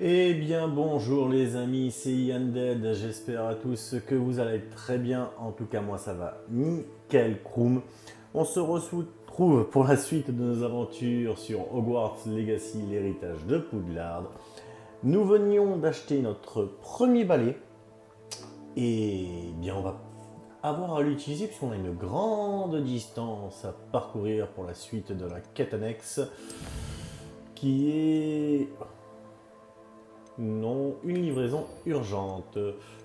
Eh bien bonjour les amis, c'est Yanded, j'espère à tous que vous allez très bien, en tout cas moi ça va nickel chrome. On se retrouve pour la suite de nos aventures sur Hogwarts Legacy, l'héritage de Poudlard. Nous venions d'acheter notre premier balai et bien on va avoir à l'utiliser puisqu'on a une grande distance à parcourir pour la suite de la quête annexe qui est... Non, une livraison urgente.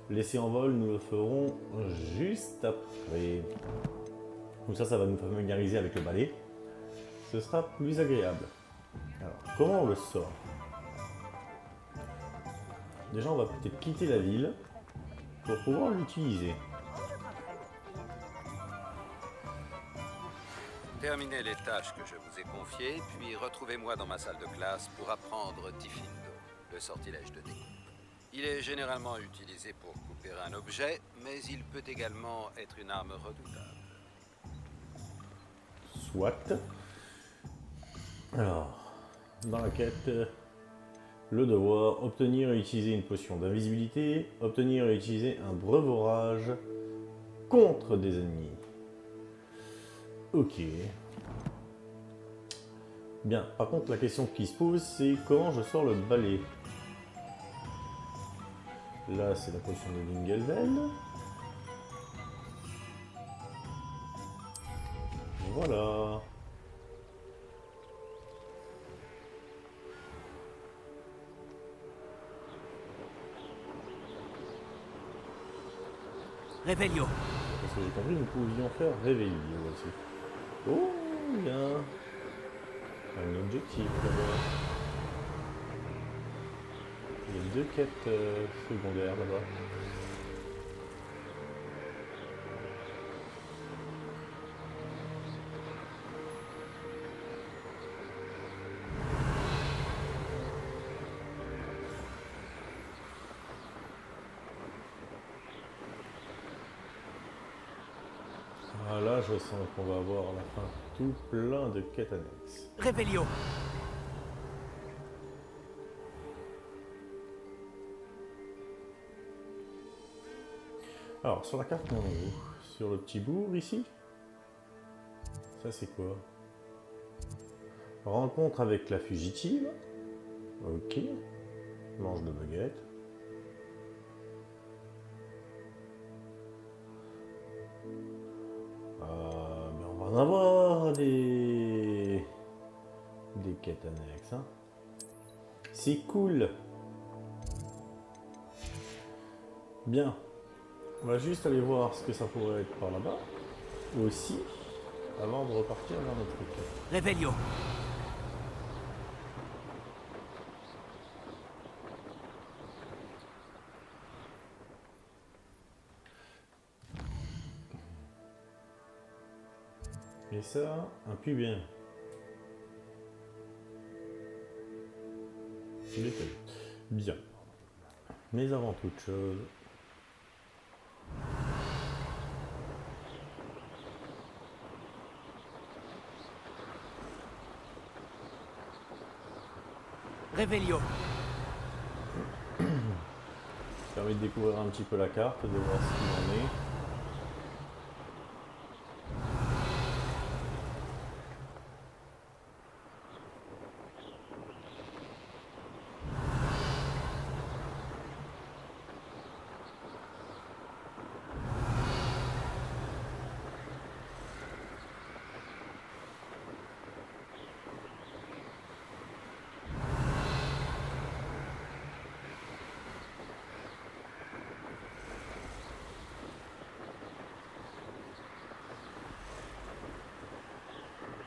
Laissez en vol, nous le ferons juste après. Comme ça va nous familiariser avec le balai. Ce sera plus agréable. Alors, comment on le sort? Déjà, on va peut-être quitter la ville pour pouvoir l'utiliser. Terminez les tâches que je vous ai confiées, puis retrouvez-moi dans ma salle de classe pour apprendre Diffindo, le sortilège de découpe. Il est généralement utilisé pour couper un objet, mais il peut également être une arme redoutable. Soit. Alors, dans la quête, le devoir, obtenir et utiliser une potion d'invisibilité, obtenir et utiliser un breuvage contre des ennemis. Ok. Bien, par contre la question qui se pose c'est comment je sors le balai. Là c'est la potion de Lingelven. Voilà. Réveillon. Parce que j'ai compris nous pouvions faire réveiller aussi. Oh, il y a un objectif là-bas. Il y a deux quêtes secondaires là-bas. Ah là je sens qu'on va avoir à la fin tout plein de quêtes annexes. Réveillon. Alors sur la carte on est où? Sur le petit bourg ici? Ça c'est quoi? Rencontre avec la fugitive. Ok. Mange de baguette. Ben on va en avoir des quêtes annexes. Hein. C'est cool. Bien. On va juste aller voir ce que ça pourrait être par là-bas. Aussi. Avant de repartir vers notre quête. Réveillon. Et ça, un puits bien. Bien. Mais avant toute chose, Réveillon. ça permet de découvrir un petit peu la carte, de voir ce qu'il en est.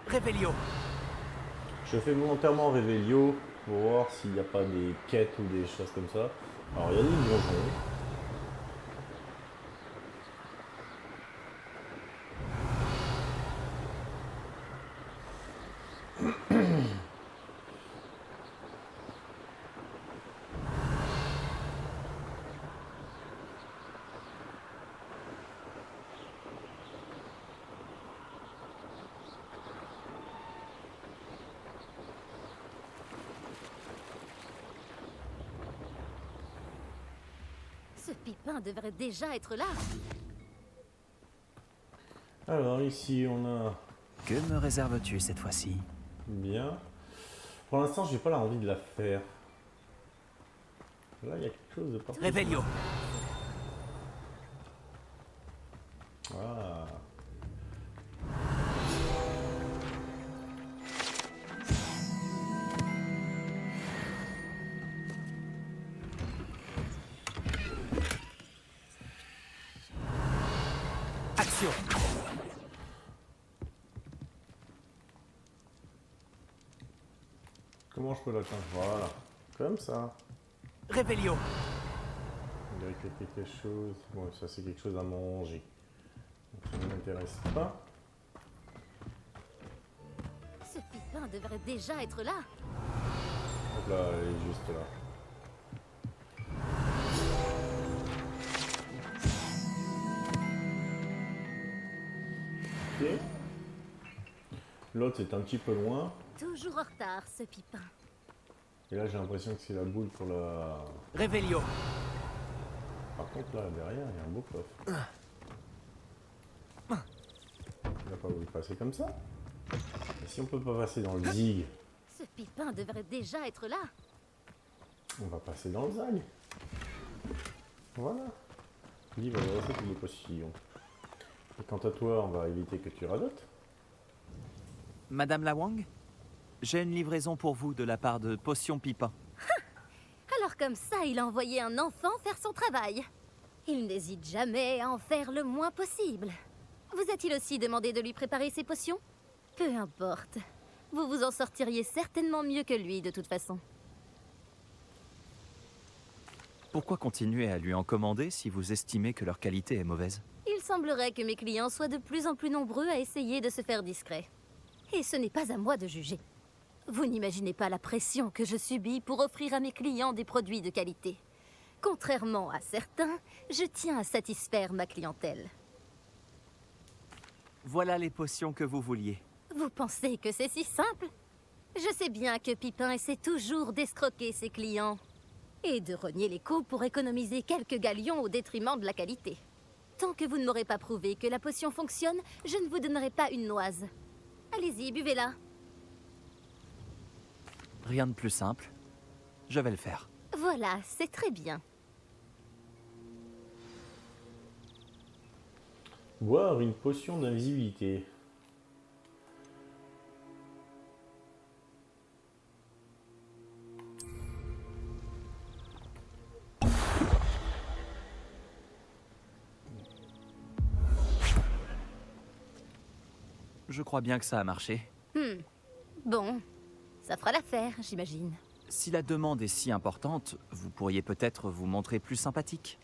Réveillon. Je fais volontairement Réveillon pour voir s'il n'y a pas des quêtes ou des choses comme ça. Alors il y a des donjons. Ce Pipin devrait déjà être là. Alors ici on a Que me réserves-tu cette fois-ci? bien. Pour l'instant j'ai pas envie de la faire. Là il y a quelque chose de pas. Revelio. Ah. Action. Comment je peux l'atteindre? Voilà. Comme ça. Revelio. Il dirait qu'il y a quelque chose. Bon, ça c'est quelque chose à manger. Donc, ça ne m'intéresse pas. Ce Pipin devrait déjà être là. Hop là, elle est juste là. Ok. L'autre c'est un petit peu loin. Toujours en retard, ce Pipin. Et là j'ai l'impression que c'est la boule pour la... Revelio. Par contre là derrière il y a un beau coffre. Il va pas vous passer comme ça. Et si on peut pas passer dans le zig, Ce Pipin devrait déjà être là. on va passer dans le zag. Voilà. Il va y avoir toutes les potions. Et quant à toi, on va éviter que tu radotes. Madame Lawang, j'ai une livraison pour vous de la part de Potion Pipin. Alors comme ça, il a envoyé un enfant faire son travail. Il n'hésite jamais à en faire le moins possible. Vous a-t-il aussi demandé de lui préparer ses potions? Peu importe. Vous vous en sortiriez certainement mieux que lui, de toute façon. Pourquoi continuer à lui en commander si vous estimez que leur qualité est mauvaise? Il semblerait que mes clients soient de plus en plus nombreux à essayer de se faire discret. Et ce n'est pas à moi de juger. Vous n'imaginez pas la pression que je subis pour offrir à mes clients des produits de qualité. Contrairement à certains, je tiens à satisfaire ma clientèle. Voilà les potions que vous vouliez. Vous pensez que c'est si simple? Je sais bien que Pipin essaie toujours d'escroquer ses clients et de rogner les coûts pour économiser quelques galions au détriment de la qualité. Tant que vous ne m'aurez pas prouvé que la potion fonctionne, je ne vous donnerai pas une noise. Allez-y, buvez-la. Rien de plus simple. Je vais le faire. Voilà, c'est très bien. Boire une potion d'invisibilité. Je crois bien que ça a marché. Bon, ça fera l'affaire, j'imagine. Si la demande est si importante, vous pourriez peut-être vous montrer plus sympathique.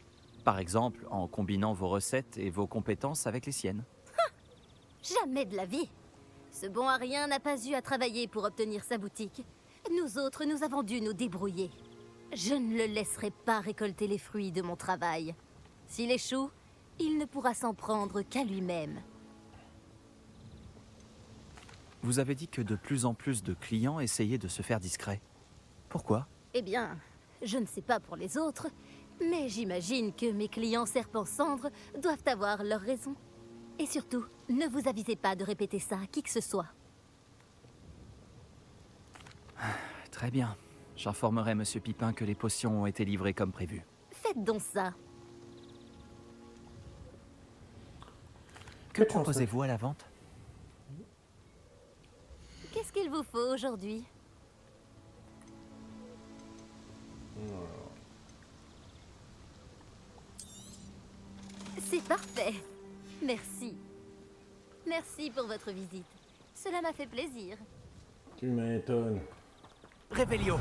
Par exemple, en combinant vos recettes et vos compétences avec les siennes. Jamais de la vie. Ce bon à rien n'a pas eu à travailler pour obtenir sa boutique. Nous autres, nous avons dû nous débrouiller. Je ne le laisserai pas récolter les fruits de mon travail. S'il échoue, il ne pourra s'en prendre qu'à lui-même. Vous avez dit que de plus en plus de clients essayaient de se faire discrets. Pourquoi? Eh bien, je ne sais pas pour les autres, mais j'imagine que mes clients serpents-cendres doivent avoir leurs raisons. Et surtout, ne vous avisez pas de répéter ça à qui que ce soit. Très bien. J'informerai Monsieur Pipin que les potions ont été livrées comme prévu. Faites donc ça. Que proposez-vous à la vente? Qu'est-ce qu'il vous faut aujourd'hui? C'est parfait. Merci. Merci pour votre visite. Cela m'a fait plaisir. Tu m'étonnes. Revelio.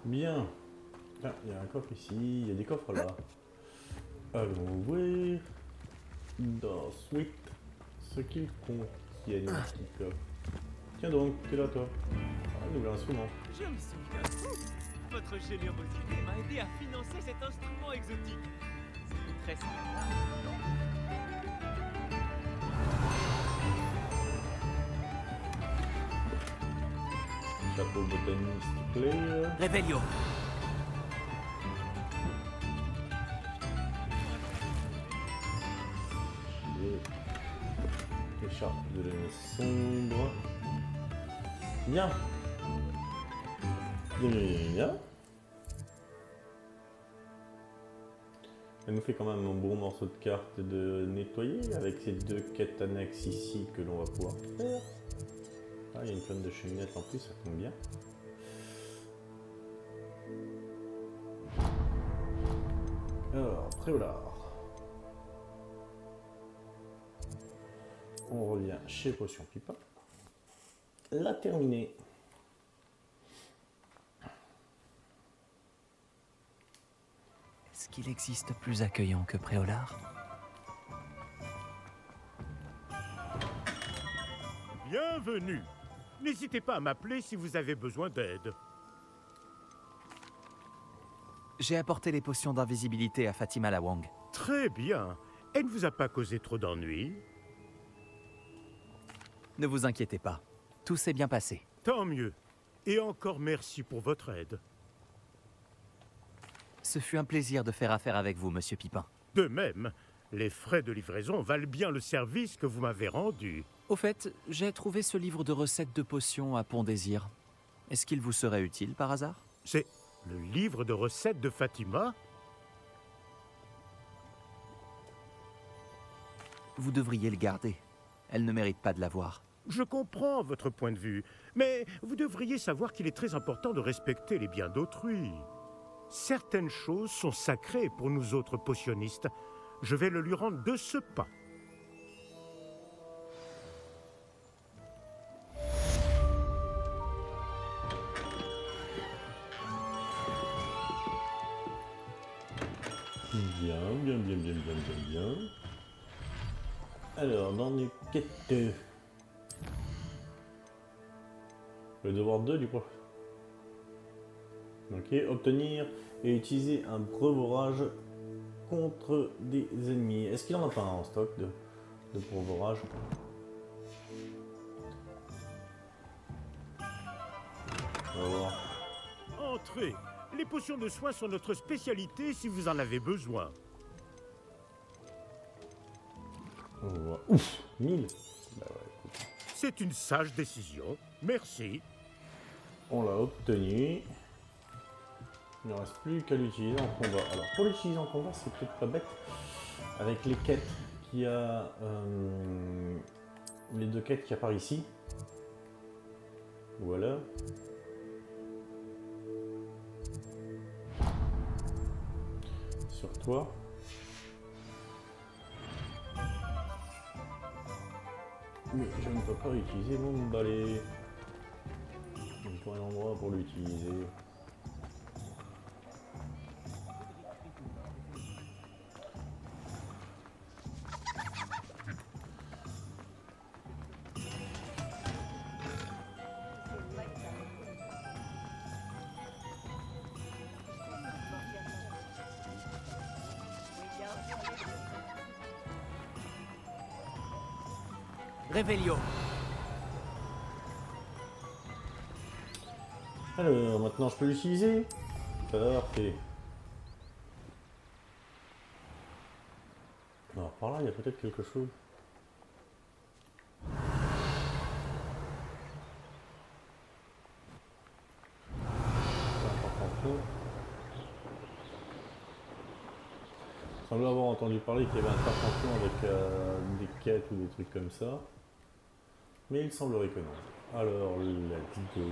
Bien. Ah, il y a un coffre ici, il y a des coffres là. Allons ouvrir. Dans Sweet, ce qu'ils contiennent, petit coffre. Tiens donc, t'es là toi. Ah, un nouvel instrument. Je me souviens de vous. Votre générosité m'a aidé à financer cet instrument exotique. C'était très sympa. Chapeau botaniste clé. Revelio. chat de la sombre. Bien. Bien. Elle nous fait quand même un bon morceau de carte de nettoyer avec ces 2 quêtes annexes ici que l'on va pouvoir faire. Ah, il y a une tonne de cheminettes en plus, ça tombe bien. Alors, Préolard. On revient chez Potion Pipa. La terminée. Est-ce qu'il existe plus accueillant que Préolard? Bienvenue. N'hésitez pas à m'appeler si vous avez besoin d'aide. J'ai apporté les potions d'invisibilité à Fatima Lawang. Très bien. Elle ne vous a pas causé trop d'ennuis? Ne vous inquiétez pas, tout s'est bien passé. Tant mieux. Et encore merci pour votre aide. Ce fut un plaisir de faire affaire avec vous, Monsieur Pipin. De même, les frais de livraison valent bien le service que vous m'avez rendu. Au fait, j'ai trouvé ce livre de recettes de potions à Pont-Désir. Est-ce qu'il vous serait utile par hasard? C'est le livre de recettes de Fatima? Vous devriez le garder. Elle ne mérite pas de l'avoir. Je comprends votre point de vue, mais vous devriez savoir qu'il est très important de respecter les biens d'autrui. Certaines choses sont sacrées pour nous autres potionnistes. Je vais le lui rendre de ce pas. Bien. Alors, dans les quêtes... Le devoir 2 du coup. Ok, obtenir et utiliser un breuvage contre des ennemis. Est-ce qu'il en a pas un en stock de breuvage? On va voir. Entrez. Les potions de soins sont notre spécialité si vous en avez besoin. On va voir. Ouf, 1000. Bah ouais, écoute. C'est une sage décision. Merci. On l'a obtenu. Il ne reste plus qu'à l'utiliser en combat. Alors pour l'utiliser en combat, c'est peut-être pas bête. Avec les quêtes qu'il y a... les 2 quêtes qui apparaissent ici. Voilà. Sur toi. Mais je ne peux pas utiliser mon balai. Il me faut un endroit pour l'utiliser. Réveillon. Alors, maintenant je peux l'utiliser. Parfait. Alors par là, il y a peut-être quelque chose. Je semble avoir entendu parler qu'il y avait un Tartampion avec des quêtes ou des trucs comme ça. Mais il semblerait que non. Alors, let's go.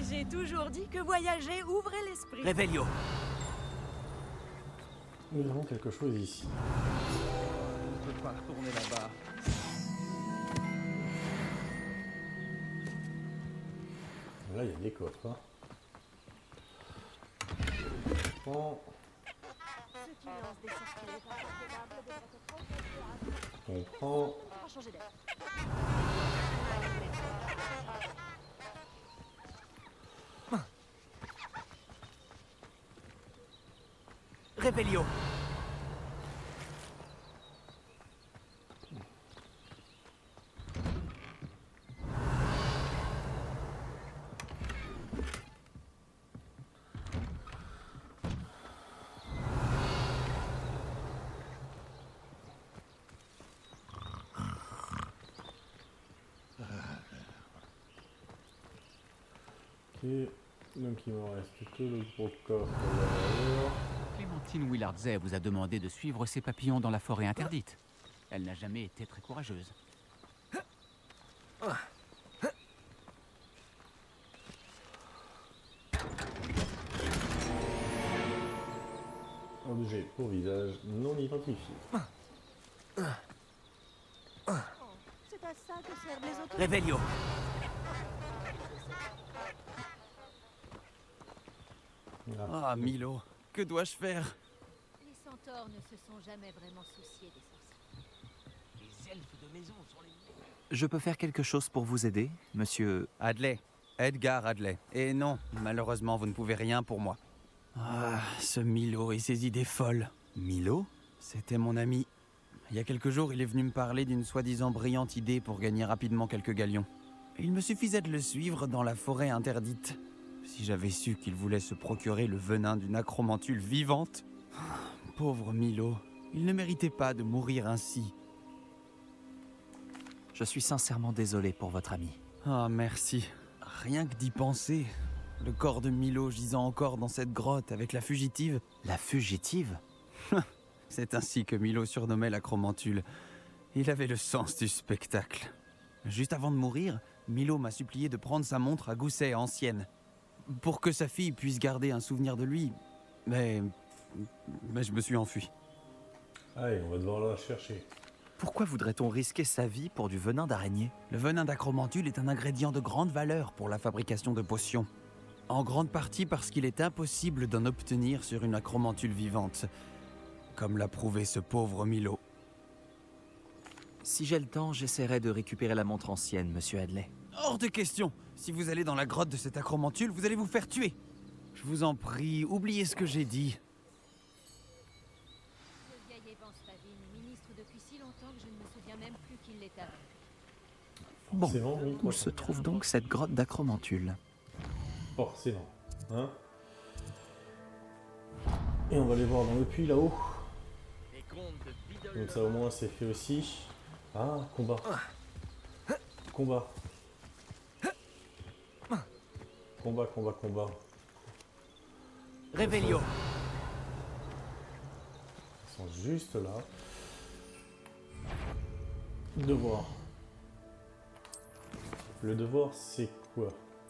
J'ai toujours dit que voyager ouvrait l'esprit. Réveillon. Nous avons quelque chose ici. pas retourner là-bas. Là, il y a des coffres. Hein. Bon. On prend. Réveillon. Ok, donc il me reste que le gros coffre derrière. Clémentine Willardzet vous a demandé de suivre ses papillons dans la forêt interdite. Elle n'a jamais été très courageuse. Objet pour visage non identifié. C'est à ça que servent les autos. Réveillon. Ah, Milo, que dois-je faire? Les centaures ne se sont jamais vraiment souciés des sorciers. Les elfes de maison sont les miens. Je peux faire quelque chose pour vous aider, monsieur... Adley. Edgar Adley. Et non, malheureusement, vous ne pouvez rien pour moi. Ah, ce Milo et ses idées folles. Milo? C'était mon ami. Il y a quelques jours, il est venu me parler d'une soi-disant brillante idée pour gagner rapidement quelques galions. Il me suffisait de le suivre dans la forêt interdite. Si j'avais su qu'il voulait se procurer le venin d'une acromantule vivante... Pauvre Milo, il ne méritait pas de mourir ainsi. Je suis sincèrement désolé pour votre ami. Ah, merci. Rien que d'y penser. Le corps de Milo gisant encore dans cette grotte avec la fugitive. La fugitive? C'est ainsi que Milo surnommait l'acromantule. Il avait le sens du spectacle. Juste avant de mourir, Milo m'a supplié de prendre sa montre à gousset ancienne. Pour que sa fille puisse garder un souvenir de lui. Mais je me suis enfui. Allez, on va devoir la chercher. Pourquoi voudrait-on risquer sa vie pour du venin d'araignée? Le venin d'acromantule est un ingrédient de grande valeur pour la fabrication de potions. En grande partie parce qu'il est impossible d'en obtenir sur une acromantule vivante. Comme l'a prouvé ce pauvre Milo. Si j'ai le temps, j'essaierai de récupérer la montre ancienne, monsieur Adley. Hors de question! Si vous allez dans la grotte de cette acromantule, vous allez vous faire tuer! Je vous en prie, oubliez ce que j'ai dit. Le vieil Evan Spavin, ministre depuis si longtemps que je ne me souviens même plus qui l'est avant. Bon, Forcément, oui, où se trouve donc cette grotte d'acromantule? Forcément. Hein. Et on va aller voir dans le puits là-haut. Les contes de Bidol. Donc ça au moins c'est fait aussi. Ah, combat. Combat. Combat. Réveillon. Ils sont juste là. Devoir. Le devoir c'est quoi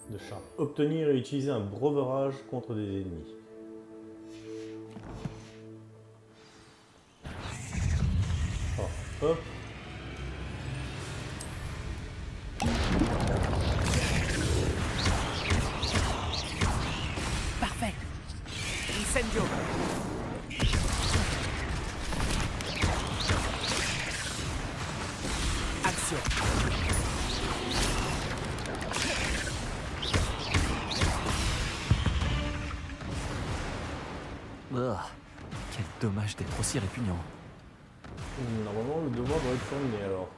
de charme? Obtenir et utiliser un breuvage contre des ennemis. Hop. Parfait. Incendio. Action. Quel dommage d'être aussi répugnant. Normalement, le devoir doit être terminé alors.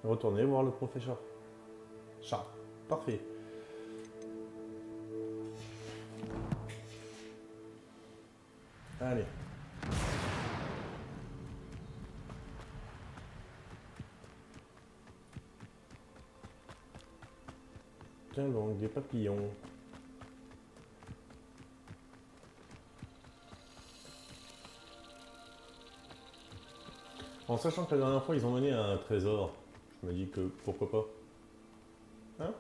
Retournez voir le professeur. Chat. Parfait. Allez. Tiens donc, des papillons. En sachant que la dernière fois ils ont mené à un trésor, je me dis que pourquoi pas. Hein?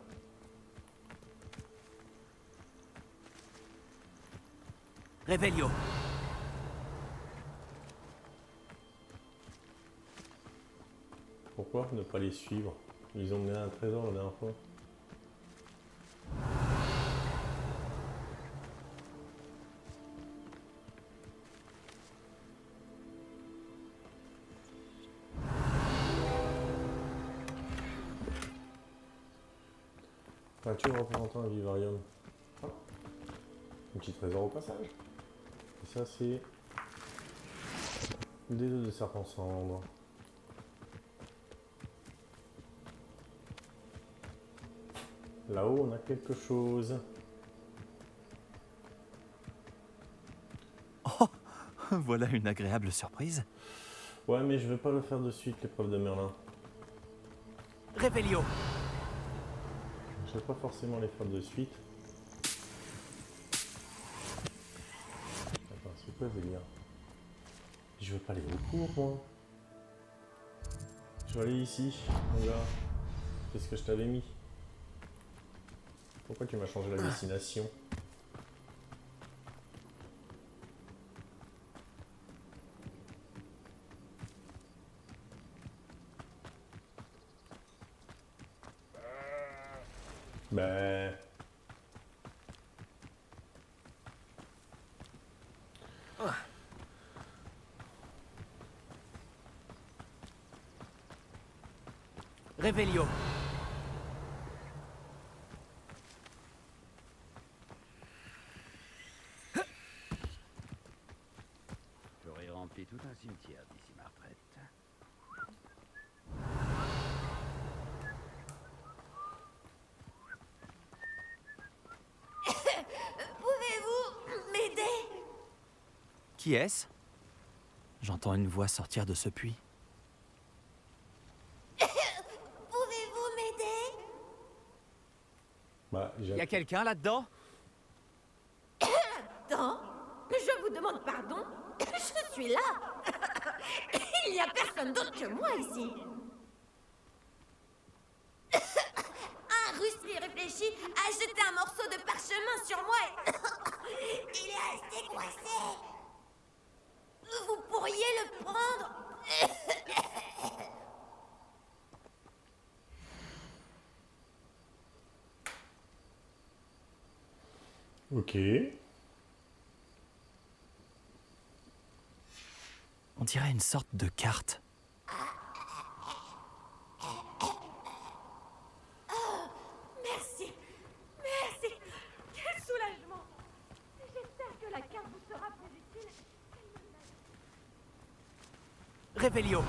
Réveillon. Pourquoi ne pas les suivre? Ils ont mené un trésor la dernière fois. Peinture représentant un vivarium. Ah. Un petit trésor au passage. Et ça c'est des œufs de serpent cendre. Là-haut on a quelque chose. Oh, voilà une agréable surprise. Ouais mais je vais pas le faire de suite l'épreuve de Merlin. Révélio. Je vais pas forcément les faire de suite. Attends, c'est quoi délire? Je veux pas aller au cours moi. Je vais aller ici, mon gars. C'est ce que je t'avais mis. Pourquoi tu m'as changé la destination? Ben... Révélio. J'aurais rempli tout un cimetière d'ici ma retraite. Pouvez-vous m'aider? Qui est-ce? J'entends une voix sortir de ce puits. Pouvez-vous m'aider? Bah, Y a quelqu'un là-dedans? Non, je vous demande pardon. Je suis là. Il n'y a personne d'autre que moi ici. Un russe qui réfléchit a jeté un morceau de parchemin sur moi et... Il est resté coincé. Vous pourriez le prendre? Ok. On dirait une sorte de carte. Merci. Merci. Quel soulagement. J'espère que la carte vous sera plus utile. Révélio.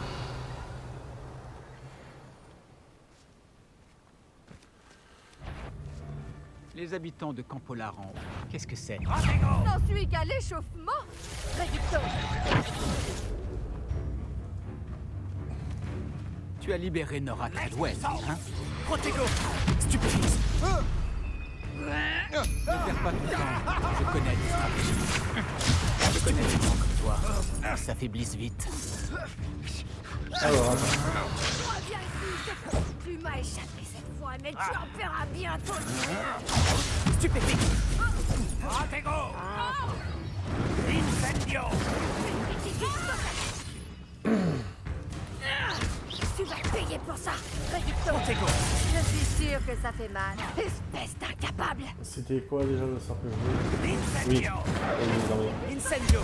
Les habitants de Campolar-en-Haut, qu'est-ce que c'est? N'en suis qu'à l'échauffement. Réducteur. Tu as libéré Nora Treadwell, hein? Protego. Stupéfixe. Ne perds pas ton temps. Je connais les stratégies. Je connais des gens comme toi. Ils s'affaiblissent vite. Alors, Reviens ici. Tu m'as échappé cette fois, mais tu en paieras bientôt. Stupéfixe. Protego. Incendio. Tu vas payer pour ça. Réducteur. Protego. Je suis sûre que ça fait mal. Espèce d'incapable. c'était quoi déjà le simple jeu? Oui. Incendio. Oui. Incendio.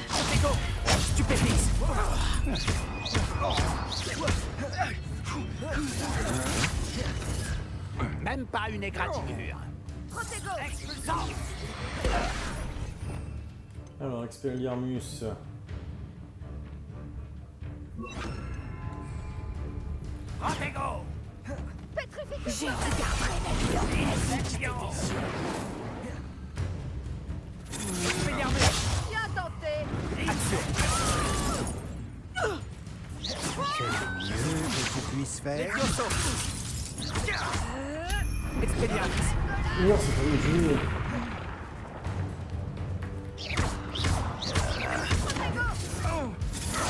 Protego. Stupéfixe. Même pas une égratignure. Protego. Expulsant. Alors, Expelliarmus. Protego. Je regarderai la vie en Expelliarmus. Bien tenté. Action. Que tu puisses faire. Levioso. Expelliarmus. Non, c'est pas le jeu.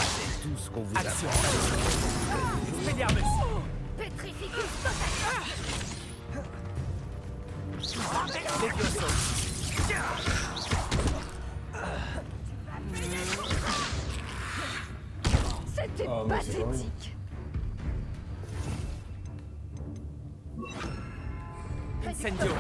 C'est tout ce qu'on vous a Action. fait. Expelliarmus. Pétrificus total. Incendio.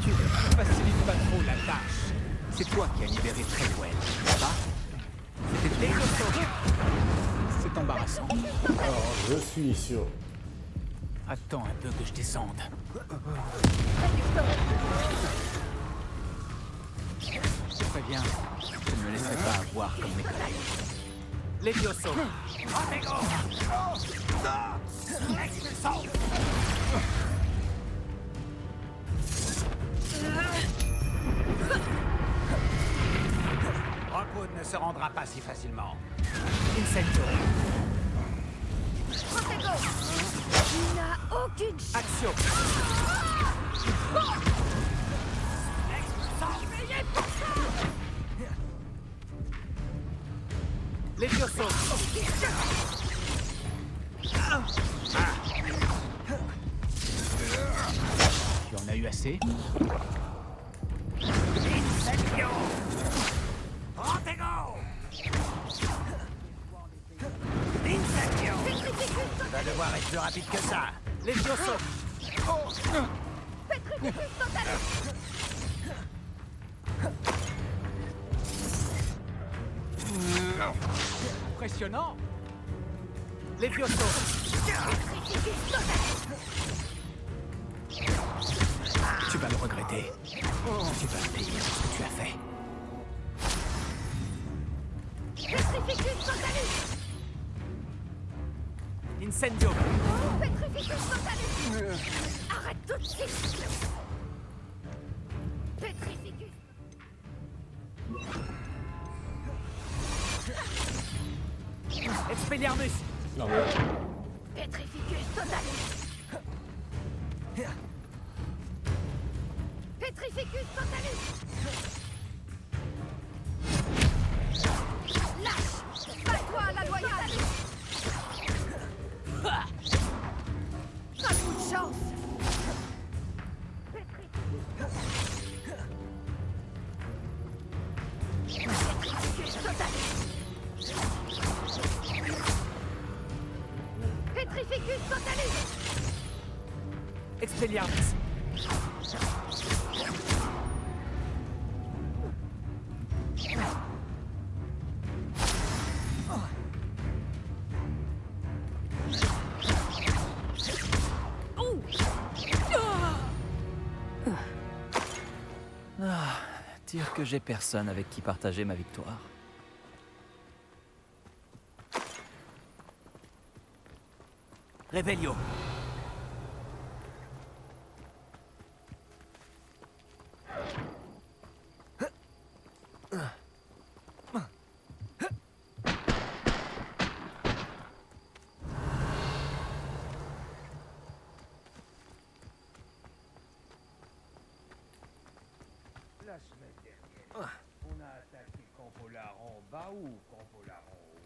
Tu ne facilites pas trop la tâche. C'est toi qui as libéré Treadwell, n'est-ce pas? C'était les C'est embarrassant. Alors, je suis sur... Attends un peu que je descende. Je préviens, je ne me laisserai pas avoir comme mes collègues. Levioso. Rockwood ne se rendra pas si facilement. Incendio. Tu n'as aucune chance. Action. Levioso. Tu en as eu assez? Tu vas devoir être plus rapide que ça. Levioso. Impressionnant! Levioso. Tu vas le regretter. Tu vas payer ce que tu as fait. Petrificus totalus. Incendio. Petrificus totalus. Arrête tout de suite. Petrificus. Expelliarmus. Non, mais... Petrificus totalus. Petrificus totalus. Lâche. Bats-toi à la loyale. Un coup de chance. Petrificus totalus. Petrificus totalus. Expelliarmus. Dire que j'ai personne avec qui partager ma victoire. Revelio. La semaine dernière, on a attaqué Campolar en bas ou Campolar en haut?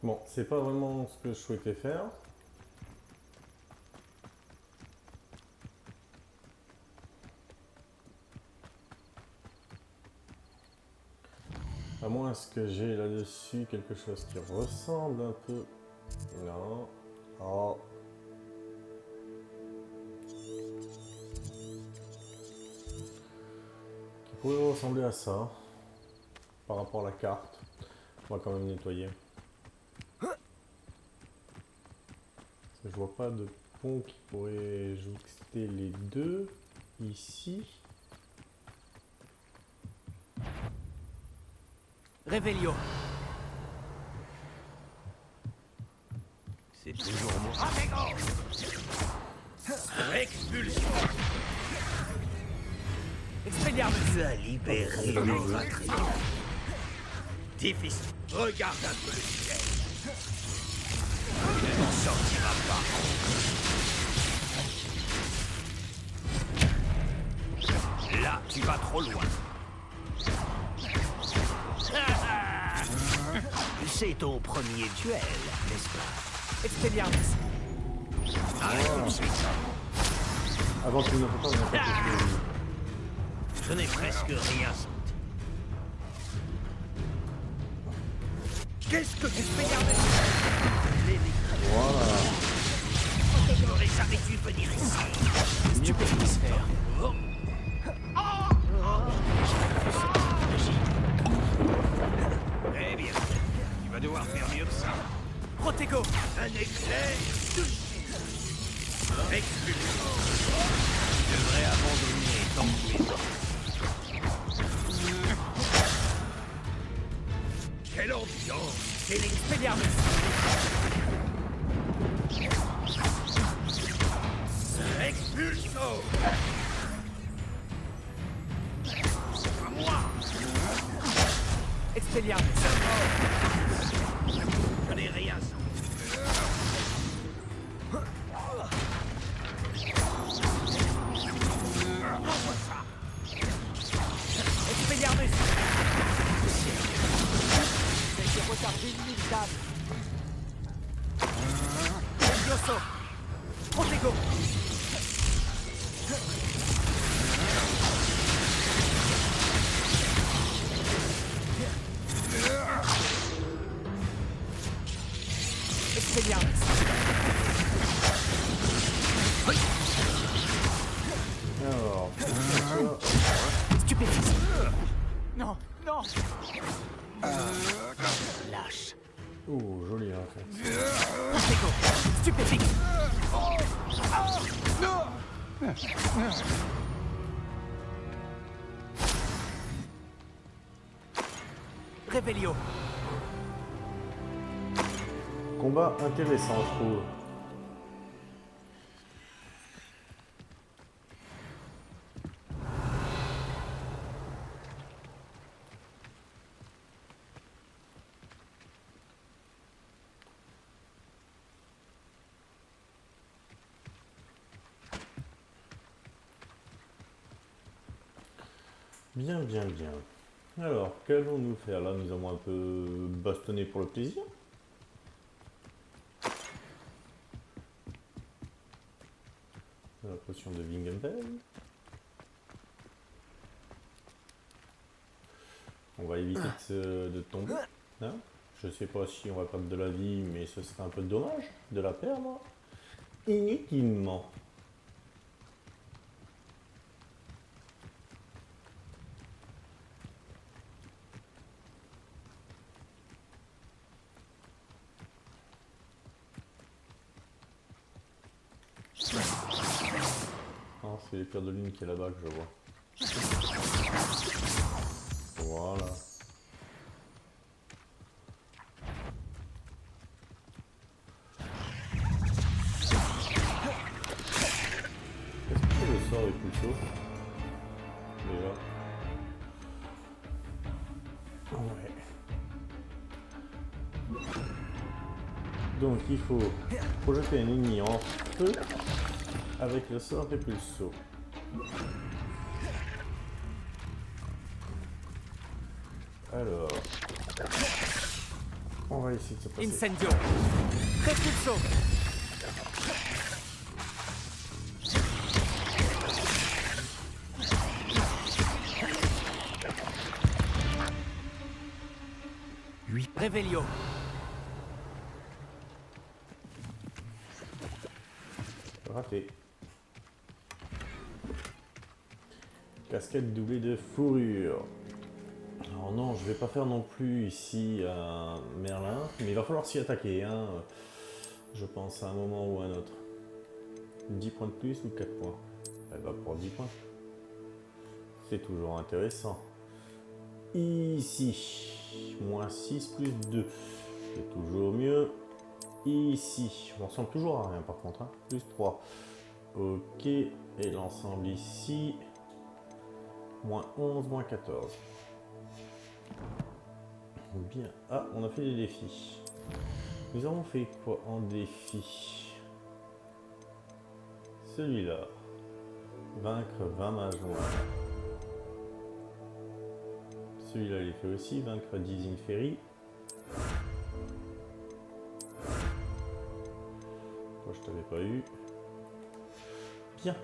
Bon, c'est pas vraiment ce que je souhaitais faire. À moins que j'ai là-dessus quelque chose qui ressemble un peu. Non. Oh. Qui pourrait ressembler à ça. Par rapport à la carte. On va quand même nettoyer. Je vois pas de pont qui pourrait jouxter les deux ici. Revelio. C'est toujours moi. Expulsion. Expelliarmus. Tu as libéré mes intrigues. Difficile. Regarde un peu le ciel. Tu ne t'en sortiras pas. Là, tu vas trop loin. C'est ton premier duel, n'est-ce pas? Expelliarmus. Avant tout, n'importe quoi, on n'a pas fait Je n'ai presque rien senti. Qu'est-ce que tu fais? Voilà. Je n'aurais jamais dû venir ici. Stupéfisphère. Eh bien, tu vas devoir faire mieux que ça. Protego. Un éclair. Expulsion. Tu devrais abandonner tant que tu es mort. Quelle ambiance! Et l'expelliarmus. Expulso! À moi! Expelliarmus. Je n'ai rien senti. Envoie ça! Expelliarmus. C'est retardé inévitable. Levioso. Protego. Expelliarmus. Alors, Stupéfisme. Non, non. Lâche. oh, joli en fait. Protego. Stupéfixe. Revelio. Combat intéressant, je trouve. Bien, bien, bien. Alors, qu'allons-nous faire là? Nous avons un peu bastonné pour le plaisir. La potion de Wingenfeld. On va éviter de tomber. Hein, je sais pas si on va perdre de la vie, mais ce serait un peu dommage de la perdre inutilement. Ah, c'est les pierres de lune qui est là-bas que je vois. Voilà. Est-ce que le sort est plus chaud? Déjà. Ouais. Donc il faut projeter un ennemi en feu avec le sort répulso. Alors, on va essayer de se passer. Incendio. Repulso. Revelio. Raté. Casquette doublée de fourrure. Alors non, je vais pas faire non plus ici un Merlin, mais il va falloir s'y attaquer, hein, je pense, à un moment ou à un autre. 10 points de plus ou 4 points? Elle va pour 10 points. C'est toujours intéressant. Ici, moins 6 plus 2. C'est toujours mieux. Ici, on ressemble toujours à rien par contre, hein. Plus 3. Ok, et l'ensemble ici, moins 11, moins 14. Bien. Ah, on a fait les défis. Nous avons fait quoi en défi? Celui-là. Vaincre 20 mages noirs. Celui-là, il est fait aussi. Vaincre 10 Inferi. Toi, je t'avais pas eu. Bien.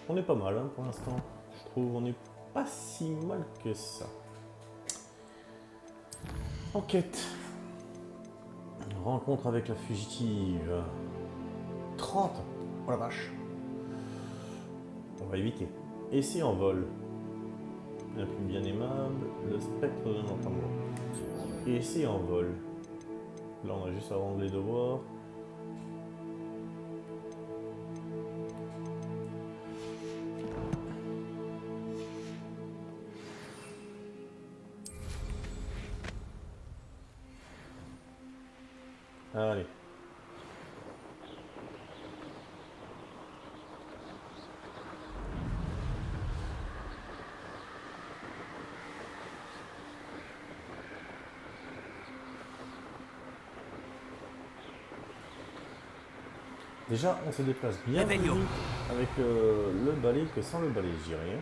On est pas mal hein, pour l'instant. Je trouve on est pas si mal que ça. Enquête. Rencontre avec la fugitive. 30. Oh la vache. On va éviter. Essai en vol. La plus bien aimable. Le spectre de notre amour. Essai en vol. Là on a juste à rendre les devoirs. Allez. Déjà, on se déplace bien plus vite avec le balai que sans le balai, je dirais.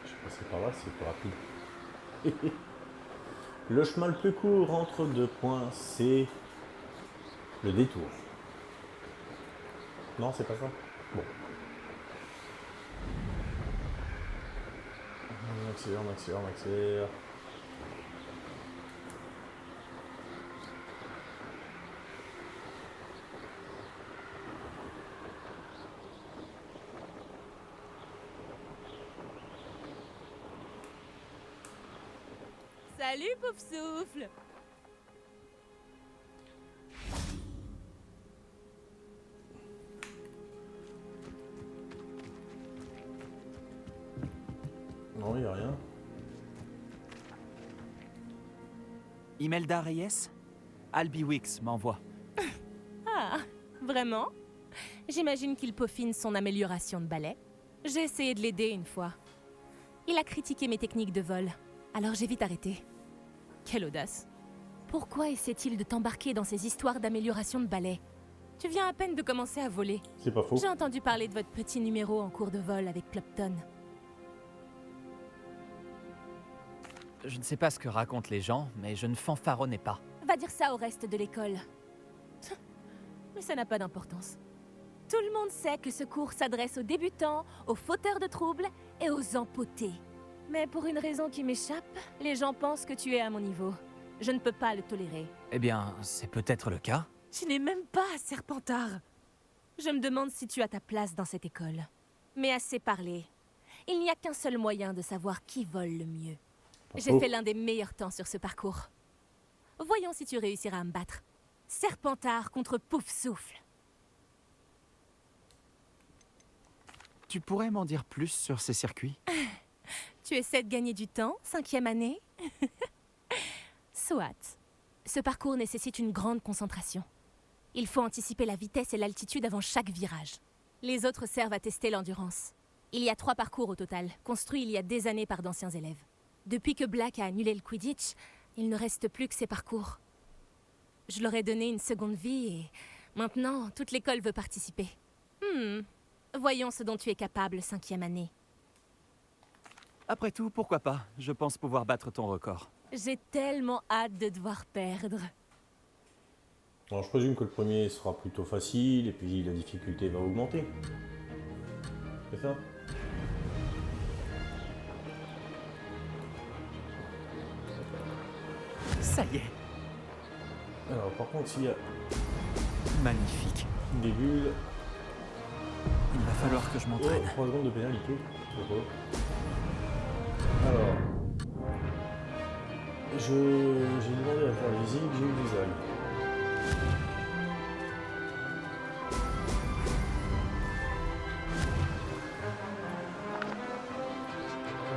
Je vais passer par là, c'est plus rapide. Le chemin le plus court entre deux points, c'est le détour. Non, c'est pas ça. Bon. On accélère, on accélère, on accélère. Salut, Pouf Souffle! Non, il n'y a rien. Imelda Reyes? Albie Wicks m'envoie. Ah, vraiment? J'imagine qu'il peaufine son amélioration de balai. J'ai essayé de l'aider une fois. Il a critiqué mes techniques de vol, alors j'ai vite arrêté. Quelle audace. Pourquoi essaie-t-il de t'embarquer dans ces histoires d'amélioration de balai? Tu viens à peine de commencer à voler. C'est pas faux. J'ai entendu parler de votre petit numéro en cours de vol avec Clopton. Je ne sais pas ce que racontent les gens, mais je ne fanfaronnais pas. Va dire ça au reste de l'école. Mais ça n'a pas d'importance. Tout le monde sait que ce cours s'adresse aux débutants, aux fauteurs de troubles et aux empotés. Mais pour une raison qui m'échappe, les gens pensent que tu es à mon niveau. Je ne peux pas le tolérer. Eh bien, c'est peut-être le cas. Tu n'es même pas Serpentard. Je me demande si tu as ta place dans cette école. Mais assez parlé. Il n'y a qu'un seul moyen de savoir qui vole le mieux. J'ai fait l'un des meilleurs temps sur ce parcours. Voyons si tu réussiras à me battre. Serpentard contre Pouf Souffle. Tu pourrais m'en dire plus sur ces circuits? Tu essaies de gagner du temps, 5e année? Soit. Ce parcours nécessite une grande concentration. Il faut anticiper la vitesse et l'altitude avant chaque virage. Les autres servent à tester l'endurance. Il y a 3 parcours au total, construits il y a des années par d'anciens élèves. Depuis que Black a annulé le Quidditch, il ne reste plus que ces parcours. Je leur ai donné une seconde vie et maintenant, toute l'école veut participer. Voyons ce dont tu es capable, 5e année. Après tout, pourquoi pas? Je pense pouvoir battre ton record. J'ai tellement hâte de devoir perdre. Alors, je présume que le premier sera plutôt facile et puis la difficulté va augmenter. C'est ça? Ça y est. Alors, par contre, s'il y a Magnifique. des bulles... Il va falloir que je m'entraîne. 3 secondes de pénalité. Alors... J'ai demandé à faire les zig, j'ai eu des algues.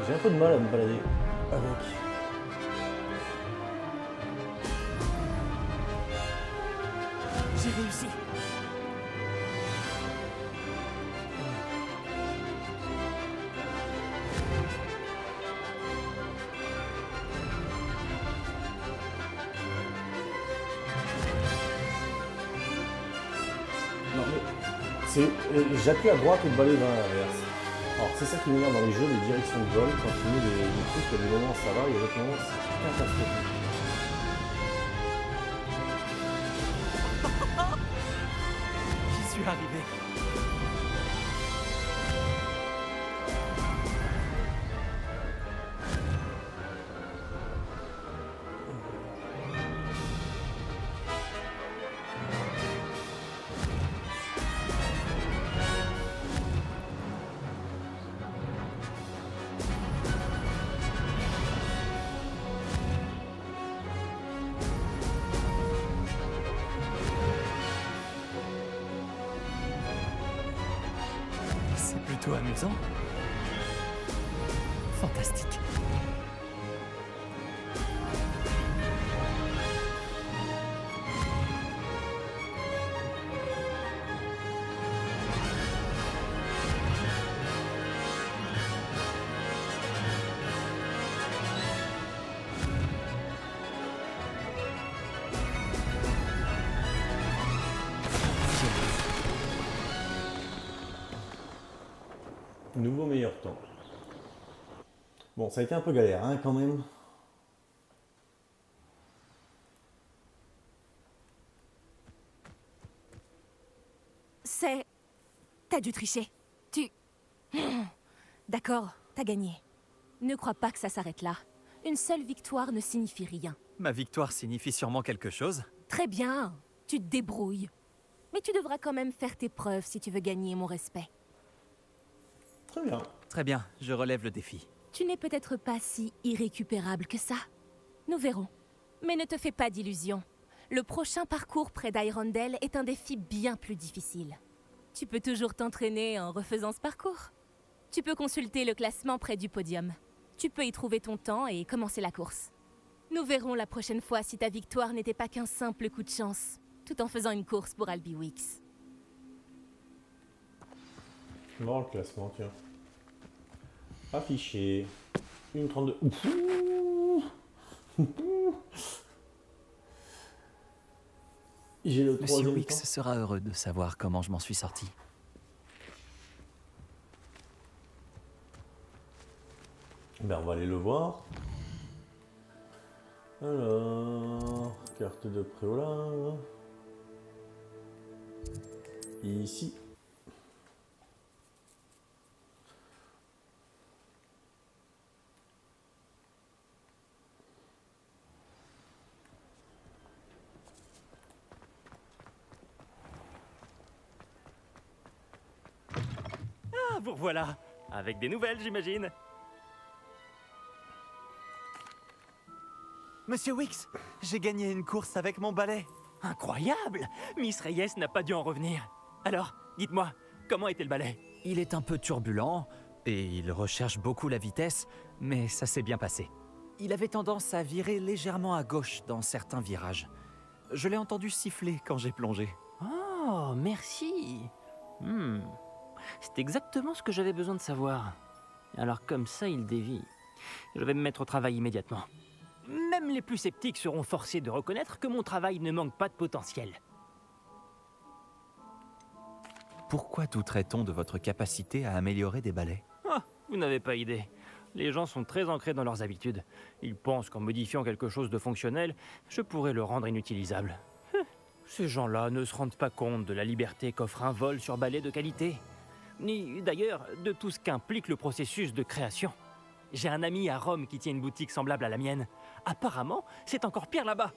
J'ai un peu de mal à me balader avec. J'ai réussi. J'appuie à droite et le balai dans l'inverse. Alors c'est ça qui m'énerve dans les jeux, les directions de vol, quand tu mets des trucs, il y a des moments ça va, il y a d'autres moments c'est catastrophique. J'y suis arrivé. C'est plutôt amusant. Fantastique. Nouveau meilleur temps. Bon, ça a été un peu galère, hein, quand même. C'est... T'as dû tricher. Tu... D'accord, t'as gagné. Ne crois pas que ça s'arrête là. Une seule victoire ne signifie rien. Ma victoire signifie sûrement quelque chose. Très bien, tu te débrouilles. Mais tu devras quand même faire tes preuves si tu veux gagner mon respect. Très bien. Très bien, je relève le défi. Tu n'es peut-être pas si irrécupérable que ça. Nous verrons. Mais ne te fais pas d'illusions. Le prochain parcours près d'Irondale est un défi bien plus difficile. Tu peux toujours t'entraîner en refaisant ce parcours. Tu peux consulter le classement près du podium. Tu peux y trouver ton temps et commencer la course. Nous verrons la prochaine fois si ta victoire n'était pas qu'un simple coup de chance, tout en faisant une course pour Albiwix. Bon, le classement, tiens. Affiché. 1,32. J'ai le Monsieur troisième Wix temps. sera heureux de savoir comment je m'en suis sorti. Ben, on va aller le voir. Alors, carte de Préolin. Ici. Ah, vous revoilà. Avec des nouvelles, j'imagine. Monsieur Wix, j'ai gagné une course avec mon balai. Incroyable! Miss Reyes n'a pas dû en revenir. Alors, dites-moi, comment était le balai? Il est un peu turbulent et il recherche beaucoup la vitesse, mais ça s'est bien passé. Il avait tendance à virer légèrement à gauche dans certains virages. Je l'ai entendu siffler quand j'ai plongé. Oh, merci. C'est exactement ce que j'avais besoin de savoir. Alors comme ça, il dévie. Je vais me mettre au travail immédiatement. Même les plus sceptiques seront forcés de reconnaître que mon travail ne manque pas de potentiel. Pourquoi douterait-on de votre capacité à améliorer des balais? Ah, vous n'avez pas idée. Les gens sont très ancrés dans leurs habitudes. Ils pensent qu'en modifiant quelque chose de fonctionnel, je pourrais le rendre inutilisable. Ces gens-là ne se rendent pas compte de la liberté qu'offre un vol sur balai de qualité. Ni d'ailleurs de tout ce qu'implique le processus de création. J'ai un ami à Rome qui tient une boutique semblable à la mienne. Apparemment, c'est encore pire là-bas.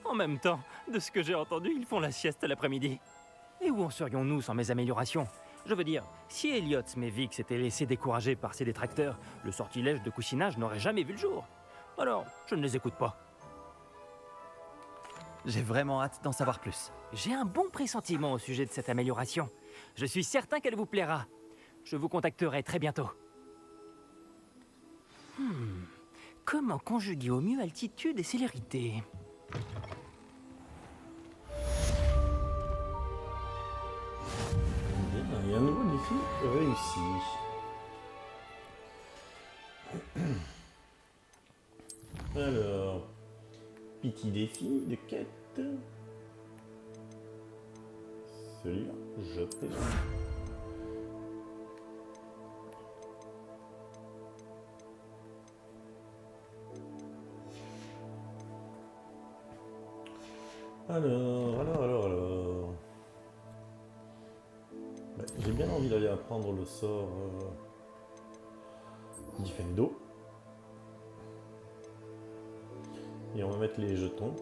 En même temps, de ce que j'ai entendu, ils font la sieste l'après-midi. Et où en serions-nous sans mes améliorations? Je veux dire, si Elliot Smevix s'était laissé décourager par ses détracteurs, le sortilège de coussinage n'aurait jamais vu le jour. Alors, je ne les écoute pas. J'ai vraiment hâte d'en savoir plus. J'ai un bon pressentiment au sujet de cette amélioration. Je suis certain qu'elle vous plaira. Je vous contacterai très bientôt. Comment conjuguer au mieux altitude et célérité? Bien, il y a un nouveau défi réussi. Alors, petit défi de quête. se lire, je présume. Alors. Ouais, j'ai bien envie d'aller apprendre le sort Diffendo. Et on va mettre les jetons.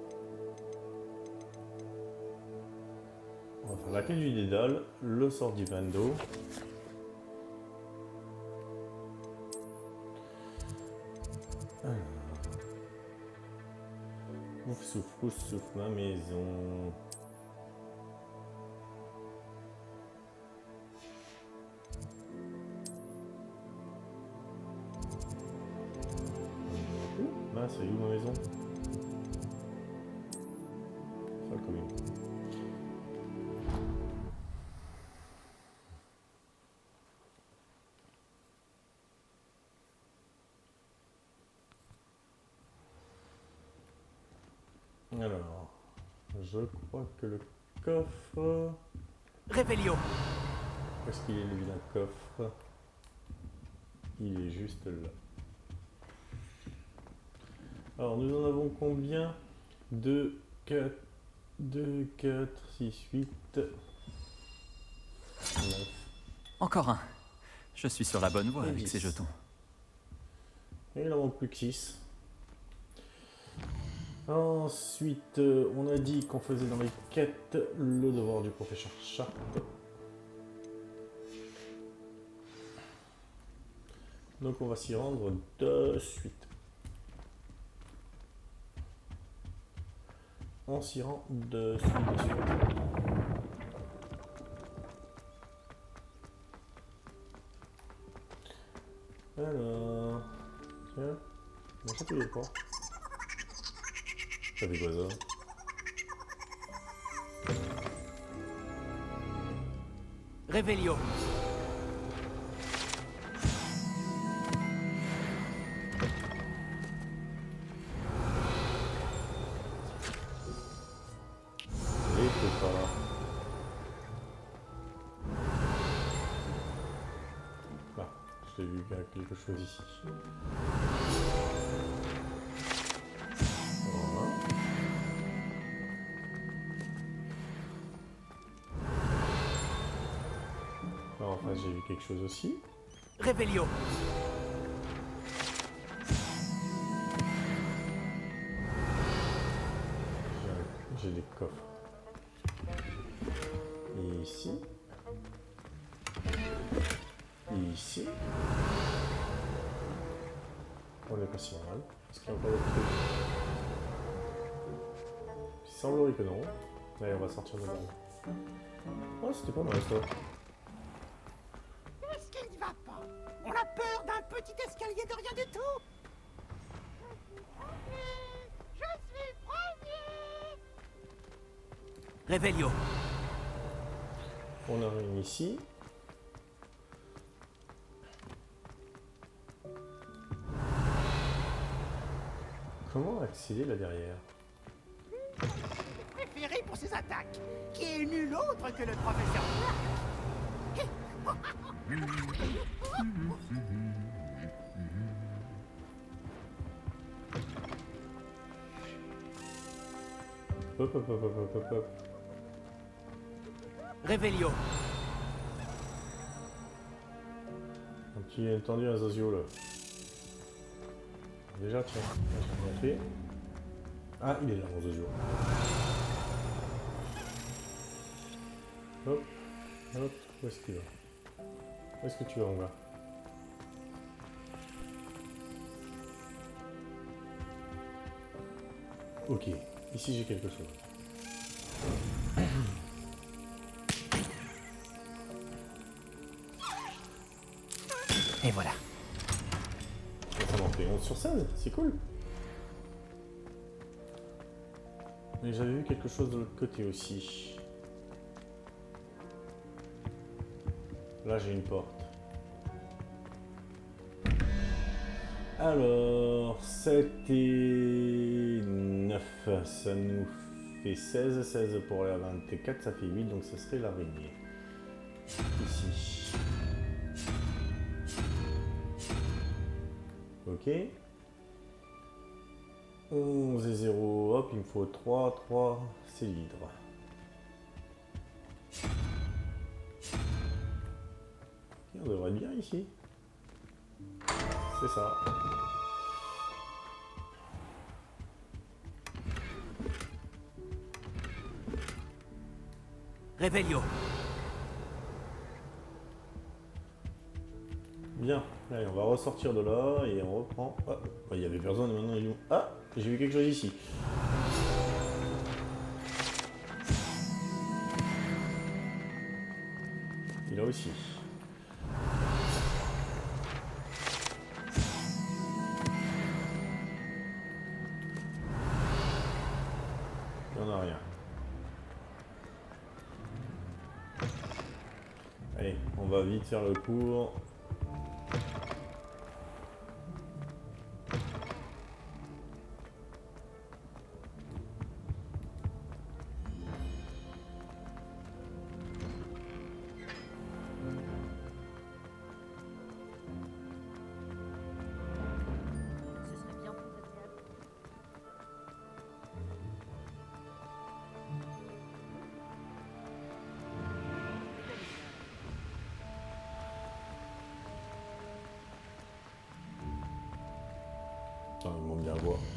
On va faire la clé du Dédale, le sort Diffendo. Ouf souffle ma maison. Mince, c'est où ma maison? Salle commune. Alors, je crois que le coffre... Révélio. Où est-ce qu'il est le vilain coffre? Il est juste là. Alors, nous en avons combien? 2, 4, 6, 8, 9. Encore un. Je suis sur la bonne voie Et avec 10. ces jetons. Et il en manque plus que 6. Ensuite, on a dit qu'on faisait dans les quêtes le devoir du professeur Sharp. Donc on va s'y rendre de suite. On s'y rend de suite. Alors... Tiens, mais ça tu pas. Ça fait quoi ça? Révélio. Et c'est pas là. Là, j'ai vu qu'il y a quelque chose ici. Voilà. Alors, en face, j'ai vu quelque chose aussi. Révélio. J'ai des coffres. Et ici. Et ici. On est pas si mal. Est-ce qu'il y a encore d'autres trucs? Il semblerait que non. Allez, on va sortir de balle. Oh, c'était pas mal ça. Qu'est-ce qui ne va pas? On a peur d'un petit escalier de rien du tout. Je suis premier. Révélio. On arrive ici. Comment accéder là derrière? Préféré pour ses attaques, qui est nul autre que le professeur Hop, hop, hop, hop, hop, hop. Révélio. Un petit entendu un Zazio là. Déjà, tiens, j'ai bien fait. Ah, il est là, mon Zazio. Hop, hop, où est-ce qu'il va? Où est-ce que tu vas, mon gars? Ok, ici j'ai quelque chose. Et voilà. Ça m'en fait 11 sur 16, c'est cool. Mais j'avais vu quelque chose de l'autre côté aussi. Là j'ai une porte. Alors, 7 et 9, ça nous fait 16. 16 pour la 24, ça fait 8, donc ce serait l'araignée. Ici. Ok. 11 et 0, hop, il me faut 3. 3, c'est l'hydre. On devrait être bien ici. C'est ça. Revelio. Bien. Allez, on va ressortir de là et on reprend. Ah, il y avait personne, maintenant il est où? Ah, j'ai vu quelque chose ici. Et là aussi. Il n'y en a rien. Allez, on va vite faire le cours.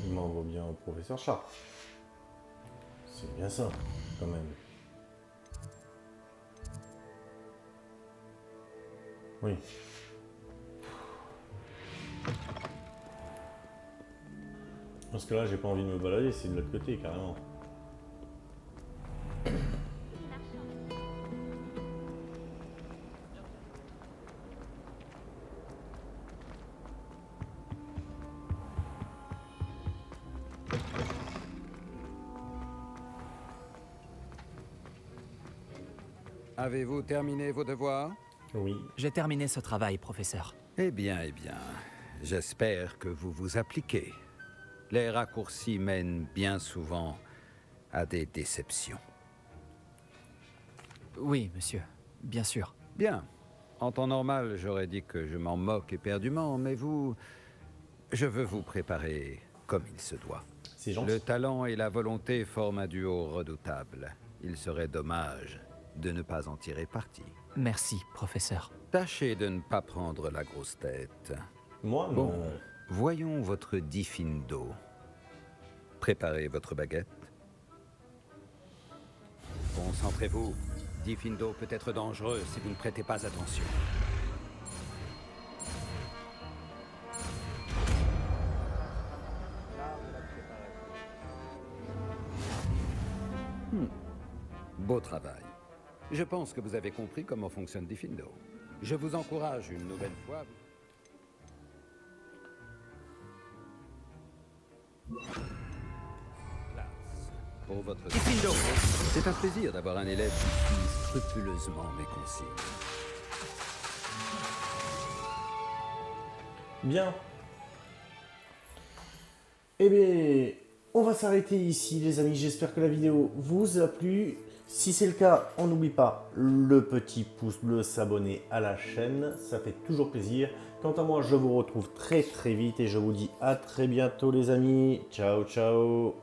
Il m'envoie bien au professeur Sharp. C'est bien ça, quand même. Oui. Parce que là, j'ai pas envie de me balader, c'est de l'autre côté, carrément. Avez-vous terminé vos devoirs? Oui. J'ai terminé ce travail, professeur. Eh bien, j'espère que vous vous appliquez. Les raccourcis mènent bien souvent à des déceptions. Oui, monsieur. Bien sûr. Bien. En temps normal, j'aurais dit que je m'en moque éperdument, mais vous... Je veux vous préparer comme il se doit. C'est gentil. Le talent et la volonté forment un duo redoutable. Il serait dommage de ne pas en tirer parti. Merci, professeur. Tâchez de ne pas prendre la grosse tête. Moi, non. Bon, voyons votre diffindo. Préparez votre baguette. Concentrez-vous. Diffindo peut être dangereux si vous ne prêtez pas attention. Beau travail. Je pense que vous avez compris comment fonctionne Diffindo. Je vous encourage une nouvelle fois. Pour votre Diffindo. C'est un plaisir d'avoir un élève qui suit scrupuleusement mes consignes. Bien. Eh bien, on va s'arrêter ici, les amis. J'espère que la vidéo vous a plu. Si c'est le cas, on n'oublie pas le petit pouce bleu, s'abonner à la chaîne. Ça fait toujours plaisir. Quant à moi, je vous retrouve très vite et je vous dis à très bientôt, les amis. Ciao, ciao.